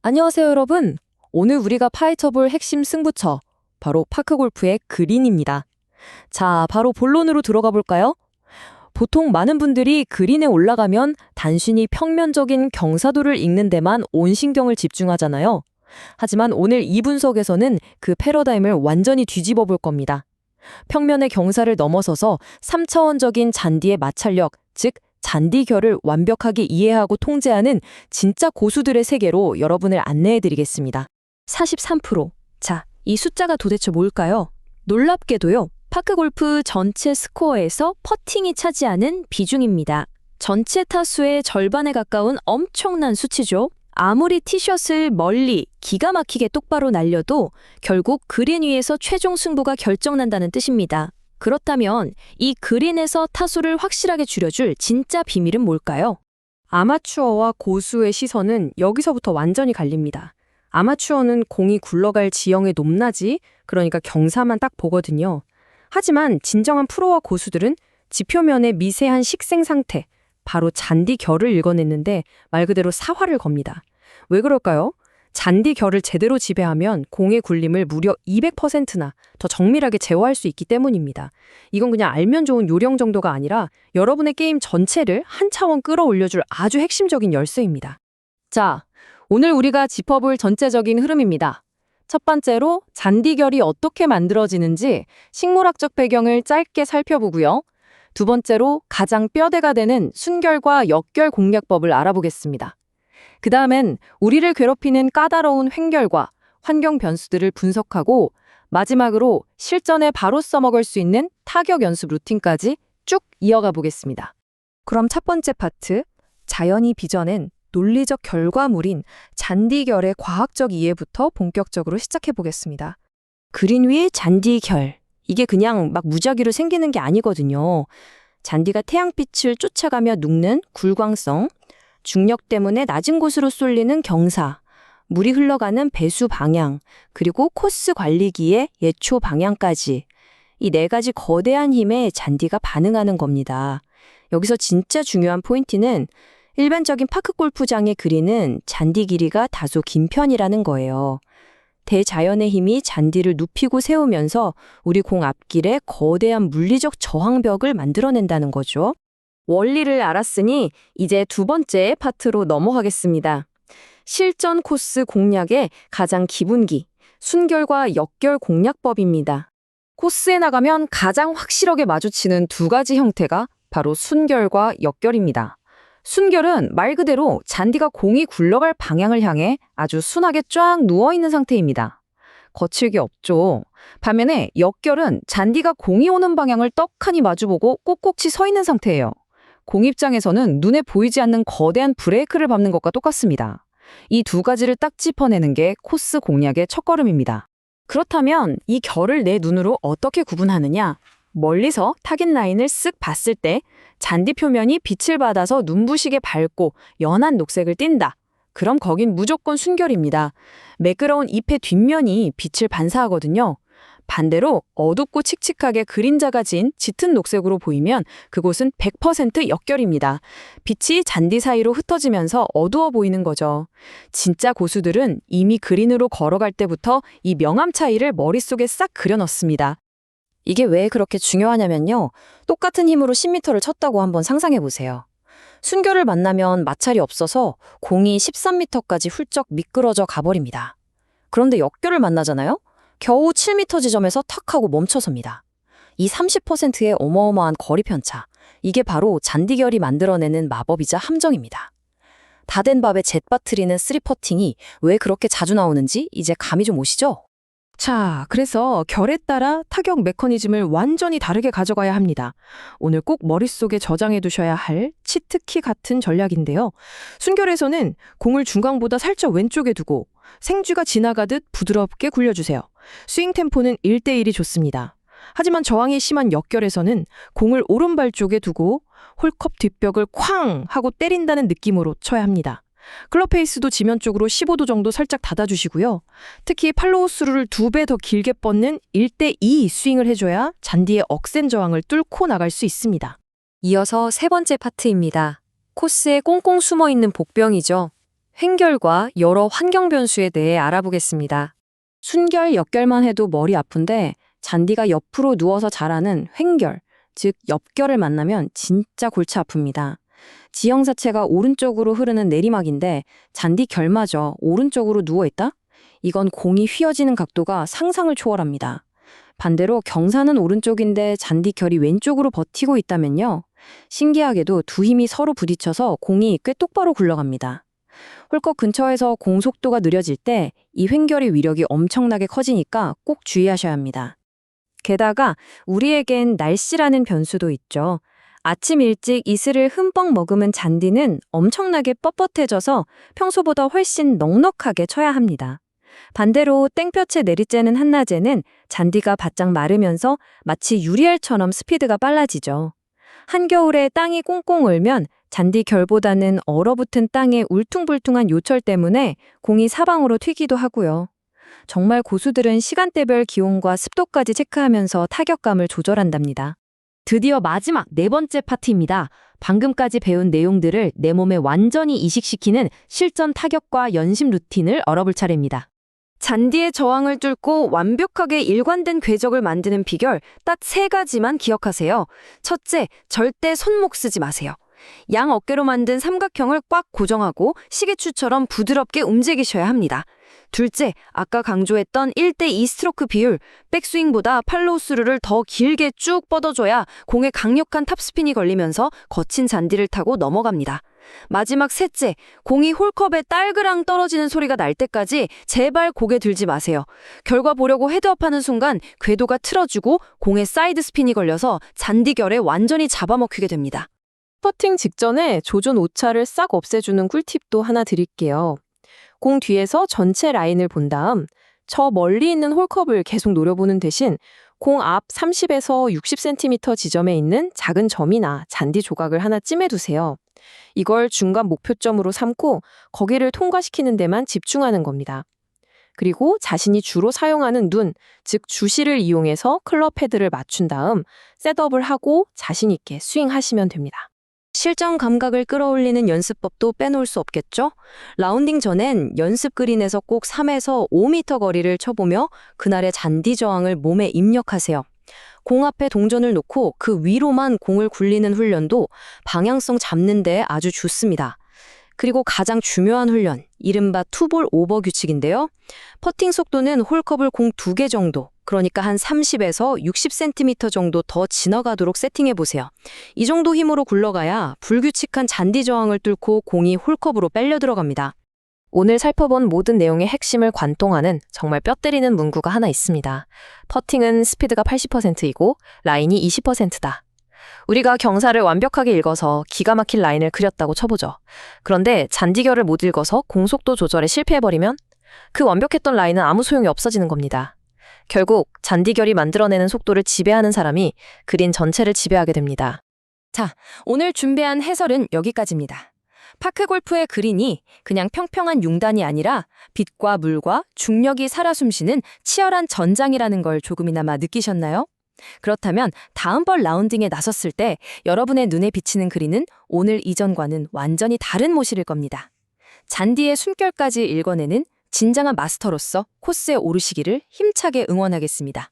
안녕하세요, 여러분. 오늘 우리가 파헤쳐볼 핵심 승부처, 바로 파크골프의 그린입니다. 자, 바로 본론으로 들어가 볼까요? 보통 많은 분들이 그린에 올라가면 단순히 평면적인 경사도를 읽는 데만 온 신경을 집중하잖아요. 하지만 오늘 이 분석에서는 그 패러다임을 완전히 뒤집어 볼 겁니다. 평면의 경사를 넘어서서 3차원적인 잔디의 마찰력, 즉 잔디 결을 완벽하게 이해하고 통제하는 진짜 고수들의 세계로 여러분을 안내해 드리겠습니다. 43%. 자, 이 숫자가 도대체 뭘까요? 놀랍게도요, 파크골프 전체 스코어에서 퍼팅이 차지하는 비중입니다. 전체 타수의 절반에 가까운 엄청난 수치죠. 아무리 티샷을 멀리 기가 막히게 똑바로 날려도 결국 그린 위에서 최종 승부가 결정난다는 뜻입니다. 그렇다면 이 그린에서 타수를 확실하게 줄여줄 진짜 비밀은 뭘까요? 아마추어와 고수의 시선은 여기서부터 완전히 갈립니다. 아마추어는 공이 굴러갈 지형의 높낮이, 그러니까 경사만 딱 보거든요. 하지만 진정한 프로와 고수들은 지표면의 미세한 식생 상태, 바로 잔디 결을 읽어냈는데 말 그대로 사활을 겁니다. 왜 그럴까요? 잔디 결을 제대로 지배하면 공의 굴림을 무려 200%나 더 정밀하게 제어할 수 있기 때문입니다. 이건 그냥 알면 좋은 요령 정도가 아니라 여러분의 게임 전체를 한 차원 끌어올려줄 아주 핵심적인 열쇠입니다. 자, 오늘 우리가 짚어볼 전체적인 흐름입니다. 첫 번째로 잔디 결이 어떻게 만들어지는지 식물학적 배경을 짧게 살펴보고요. 두 번째로 가장 뼈대가 되는 순결과 역결 공략법을 알아보겠습니다. 그 다음엔 우리를 괴롭히는 까다로운 횡결과 환경 변수들을 분석하고 마지막으로 실전에 바로 써먹을 수 있는 타격 연습 루틴까지 쭉 이어가 보겠습니다. 그럼 첫 번째 파트, 자연이 빚어낸 논리적 결과물인 잔디결의 과학적 이해부터 본격적으로 시작해 보겠습니다. 그린 위의 잔디결, 이게 그냥 막 무작위로 생기는 게 아니거든요. 잔디가 태양빛을 쫓아가며 눕는 굴광성, 중력 때문에 낮은 곳으로 쏠리는 경사, 물이 흘러가는 배수 방향, 그리고 코스 관리기의 예초 방향까지 이 네 가지 거대한 힘에 잔디가 반응하는 겁니다. 여기서 진짜 중요한 포인트는 일반적인 파크 골프장의 그린은 잔디 길이가 다소 긴 편이라는 거예요. 대자연의 힘이 잔디를 눕히고 세우면서 우리 공 앞길에 거대한 물리적 저항벽을 만들어낸다는 거죠. 원리를 알았으니 이제 두 번째 파트로 넘어가겠습니다. 실전 코스 공략의 가장 기본기, 순결과 역결 공략법입니다. 코스에 나가면 가장 확실하게 마주치는 두 가지 형태가 바로 순결과 역결입니다. 순결은 말 그대로 잔디가 공이 굴러갈 방향을 향해 아주 순하게 쫙 누워있는 상태입니다. 거칠 게 없죠. 반면에 역결은 잔디가 공이 오는 방향을 떡하니 마주보고 꼿꼿이 서 있는 상태예요. 공 입장에서는 눈에 보이지 않는 거대한 브레이크를 밟는 것과 똑같습니다. 이 두 가지를 딱 짚어내는 게 코스 공략의 첫걸음입니다. 그렇다면 이 결을 내 눈으로 어떻게 구분하느냐? 멀리서 타깃 라인을 쓱 봤을 때 잔디 표면이 빛을 받아서 눈부시게 밝고 연한 녹색을 띈다. 그럼 거긴 무조건 순결입니다. 매끄러운 잎의 뒷면이 빛을 반사하거든요. 반대로 어둡고 칙칙하게 그림자가 진 짙은 녹색으로 보이면 그곳은 100% 역결입니다. 빛이 잔디 사이로 흩어지면서 어두워 보이는 거죠. 진짜 고수들은 이미 그린으로 걸어갈 때부터 이 명암 차이를 머릿속에 싹 그려넣습니다. 이게 왜 그렇게 중요하냐면요. 똑같은 힘으로 10m를 쳤다고 한번 상상해 보세요. 순결을 만나면 마찰이 없어서 공이 13m까지 훌쩍 미끄러져 가버립니다. 그런데 역결을 만나잖아요? 겨우 7m 지점에서 탁 하고 멈춰섭니다. 이 30%의 어마어마한 거리 편차, 이게 바로 잔디결이 만들어내는 마법이자 함정입니다. 다 된 밥에 jet 빠뜨리는 3퍼팅이 왜 그렇게 자주 나오는지 이제 감이 좀 오시죠? 자, 그래서 결에 따라 타격 메커니즘을 완전히 다르게 가져가야 합니다. 오늘 꼭 머릿속에 저장해 두셔야 할 치트키 같은 전략인데요. 순결에서는 공을 중앙보다 살짝 왼쪽에 두고 생쥐가 지나가듯 부드럽게 굴려주세요. 스윙 템포는 1대1이 좋습니다. 하지만 저항이 심한 역결에서는 공을 오른발 쪽에 두고 홀컵 뒷벽을 쾅 하고 때린다는 느낌으로 쳐야 합니다. 클럽 페이스도 지면 쪽으로 15도 정도 살짝 닫아주시고요. 특히 팔로우 스루를 2배 더 길게 뻗는 1대2 스윙을 해줘야 잔디의 억센 저항을 뚫고 나갈 수 있습니다. 이어서 세 번째 파트입니다. 코스에 꽁꽁 숨어있는 복병이죠. 횡결과 여러 환경 변수에 대해 알아보겠습니다. 순결, 역결만 해도 머리 아픈데 잔디가 옆으로 누워서 자라는 횡결, 즉 옆결을 만나면 진짜 골치 아픕니다. 지형 자체가 오른쪽으로 흐르는 내리막인데 잔디 결마저 오른쪽으로 누워있다? 이건 공이 휘어지는 각도가 상상을 초월합니다. 반대로 경사는 오른쪽인데 잔디 결이 왼쪽으로 버티고 있다면요. 신기하게도 두 힘이 서로 부딪혀서 공이 꽤 똑바로 굴러갑니다. 홀컵 근처에서 공 속도가 느려질 때 이 횡결의 위력이 엄청나게 커지니까 꼭 주의하셔야 합니다. 게다가 우리에겐 날씨라는 변수도 있죠. 아침 일찍 이슬을 흠뻑 머금은 잔디는 엄청나게 뻣뻣해져서 평소보다 훨씬 넉넉하게 쳐야 합니다. 반대로 땡볕에 내리쬐는 한낮에는 잔디가 바짝 마르면서 마치 유리알처럼 스피드가 빨라지죠. 한겨울에 땅이 꽁꽁 얼면 잔디 결보다는 얼어붙은 땅의 울퉁불퉁한 요철 때문에 공이 사방으로 튀기도 하고요. 정말 고수들은 시간대별 기온과 습도까지 체크하면서 타격감을 조절한답니다. 드디어 마지막 네 번째 파트입니다. 방금까지 배운 내용들을 내 몸에 완전히 이식시키는 실전 타격과 연습 루틴을 알아볼 차례입니다. 잔디의 저항을 뚫고 완벽하게 일관된 궤적을 만드는 비결 딱 세 가지만 기억하세요. 첫째, 절대 손목 쓰지 마세요. 양 어깨로 만든 삼각형을 꽉 고정하고 시계추처럼 부드럽게 움직이셔야 합니다. 둘째, 아까 강조했던 1대2 스트로크 비율, 백스윙보다 팔로우 스루를 더 길게 쭉 뻗어줘야 공에 강력한 탑스핀이 걸리면서 거친 잔디를 타고 넘어갑니다. 마지막 셋째, 공이 홀컵에 딸그랑 떨어지는 소리가 날 때까지 제발 고개 들지 마세요. 결과 보려고 헤드업하는 순간 궤도가 틀어지고 공에 사이드 스핀이 걸려서 잔디결에 완전히 잡아먹히게 됩니다. 퍼팅 직전에 조준 오차를 싹 없애주는 꿀팁도 하나 드릴게요. 공 뒤에서 전체 라인을 본 다음 저 멀리 있는 홀컵을 계속 노려보는 대신 공 앞 30에서 60cm 지점에 있는 작은 점이나 잔디 조각을 하나 찜해두세요. 이걸 중간 목표점으로 삼고 거기를 통과시키는 데만 집중하는 겁니다. 그리고 자신이 주로 사용하는 눈, 즉 주시를 이용해서 클럽 헤드를 맞춘 다음 셋업을 하고 자신 있게 스윙하시면 됩니다. 실전 감각을 끌어올리는 연습법도 빼놓을 수 없겠죠? 라운딩 전엔 연습 그린에서 꼭 3에서 5m 거리를 쳐보며 그날의 잔디 저항을 몸에 입력하세요. 공 앞에 동전을 놓고 그 위로만 공을 굴리는 훈련도 방향성 잡는 데 아주 좋습니다. 그리고 가장 중요한 훈련, 이른바 투볼 오버 규칙인데요. 퍼팅 속도는 홀컵을 공 2개 정도, 그러니까 한 30에서 60cm 정도 더 지나가도록 세팅해보세요. 이 정도 힘으로 굴러가야 불규칙한 잔디 저항을 뚫고 공이 홀컵으로 빨려 들어갑니다. 오늘 살펴본 모든 내용의 핵심을 관통하는 정말 뼈 때리는 문구가 하나 있습니다. 퍼팅은 스피드가 80%이고 라인이 20%다. 우리가 경사를 완벽하게 읽어서 기가 막힌 라인을 그렸다고 쳐보죠. 그런데 잔디결을 못 읽어서 공속도 조절에 실패해버리면 그 완벽했던 라인은 아무 소용이 없어지는 겁니다. 결국 잔디결이 만들어내는 속도를 지배하는 사람이 그린 전체를 지배하게 됩니다. 자, 오늘 준비한 해설은 여기까지입니다. 파크골프의 그린이 그냥 평평한 융단이 아니라 빛과 물과 중력이 살아 숨쉬는 치열한 전장이라는 걸 조금이나마 느끼셨나요? 그렇다면 다음번 라운딩에 나섰을 때 여러분의 눈에 비치는 그린은 오늘 이전과는 완전히 다른 모습일 겁니다. 잔디의 숨결까지 읽어내는 진정한 마스터로서 코스에 오르시기를 힘차게 응원하겠습니다.